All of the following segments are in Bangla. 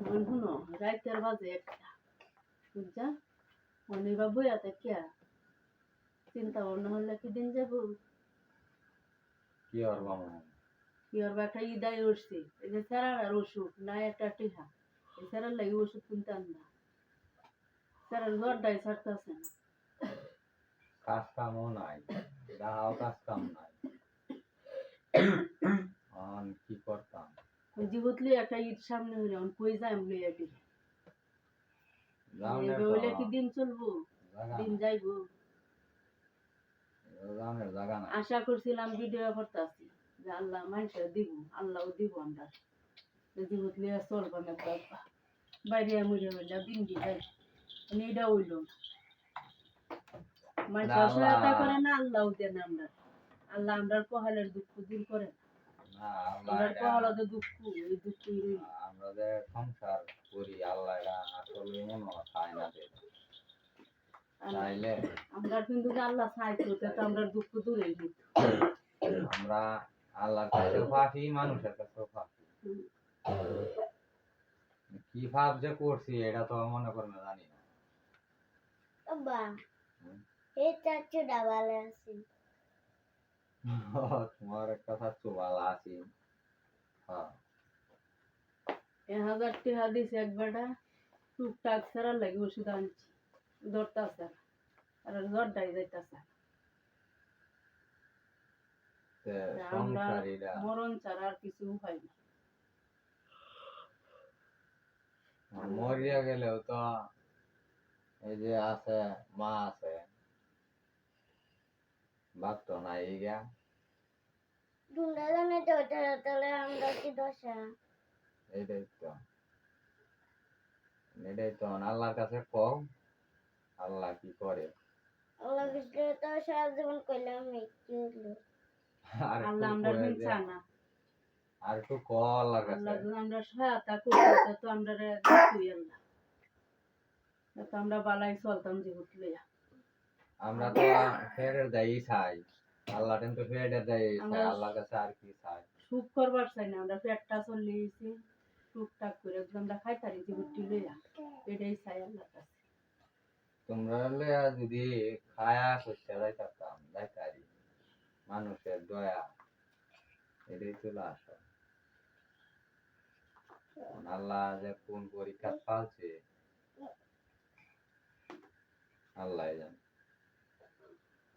শুনো রাইতের বাজে একটা বুঝছা অনিবা বইয়াতে কে চিন্তা ভাবনা হলে কি দিন যাবো কি আর বাবা কি আর একটা ইদায় উঠছি এই যে স্যারার ওষুধ না একটা টিহা এই স্যারার লাগে ওষুধ কিনতে আনবা স্যারার জ্বরটাই ছাড়তেছে না কাজ কামও নাই যাও কাজ কাম নাই কি করতাম জীবতলি একটা ঈদ সামনে হইলে কই যাই লইয়া দিলে জাউনের হইলে কি দিন চলবো দিন যাইবো জাউনের জায়গা না আশা করছিলাম ভিডিও করতেছি যে আল্লাহ মানুষের দিব আল্লাহও দিব আমরা জীবতলি চলবা না বাইরে মুড়ে হইলে বিন্দি যাই এটা হইল মানুষের সহায়তা করে না আল্লাহও দেন আমরা আল্লাহ আমরা পহালের দুঃখ দূর করে না আমরা পহালা তো দুঃখ এই দুঃখ আমরা যে সংসার করি আল্লাহ এটা আসলে মনে হয় না তাইলে আমরা কিন্তু আল্লাহ চাইতো তো আমরা দুঃখ দূরে দিত আমরা আল্লাহর কাছেও ফাঁকি মানুষের কাছেও ফাঁকি কি ভাব যে করছি এটা তো মনে করে না জানি না বাবা এই চাচুটা ভালো আছে তোমার একটা চাচু ভালো আছি হ্যাঁ 1000 টাকা দিছে একবারটা টুকটাক ছাড়া লাগে ওষুধ আনছি ধরতেছে আর জ্বরটাই যাইতেছে আমরা মরণ ছাড়া আর কিছু উপায় না মরিয়া গেলেও তো এই যে আছে মা আছে বাপ তো নাই গা দুলা জানে তো তাহলে আমরা কি দশা এটাই তো আল্লাহর কাছে কম আল্লাহ কি করে আল্লাহ কিছু তো সারা জীবন কইলাম কি হলো আল্লাহ আমরা দিনছা না আর একটু ক আল্লাহর কাছে আল্লাহ যদি আমরা সহায়তা করতে তো আমরা দেখুই আল্লাহ তো আমরা বালাই চলতাম জীবত লইয়া আমরা তো ফেরের দায়ী চাই আল্লাহ কিন্তু ফেরের দায়ী চাই আল্লাহর কাছে আর কি চাই সুখ করবার চাই না আমরা পেটটা চলিয়েছি টুকটাক করে আমরা খাইতারি জীবটি লইয়া এটাই চাই আল্লাহর কাছে তোমরা যদি খায়া করতে যাইতারি মানুষের দয়া এটাই চলে আসো আল্লাহ যে কোন পরীক্ষা পালছে আল্লাহ জানে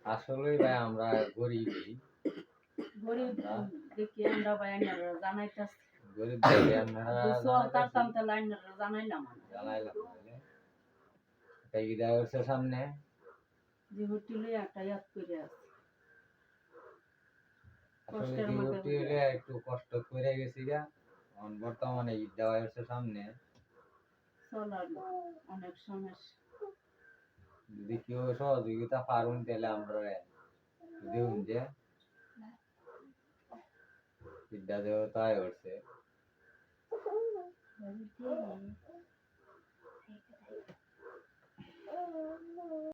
আসলে ভাই আমরা গরিবই গরিব দেখি আমরা বাইনারা জানাইতাছি গরিব দেখি আমরা চলতাম তো লাইনারা জানাইলাম তাই গিয়ে হচ্ছে সামনে জীবটি লইয়া একটা ইয়াদ করে আছে আসলে জীবটি হলে একটু কষ্ট করে গেছি গা বর্তমানে ঈদ দেওয়া হচ্ছে সামনে চলার অনেক সমস্যা যদি কেউ সহযোগিতা পারুন তাহলে আমরা দিন যে ঈদটা দেওয়া তাই হচ্ছে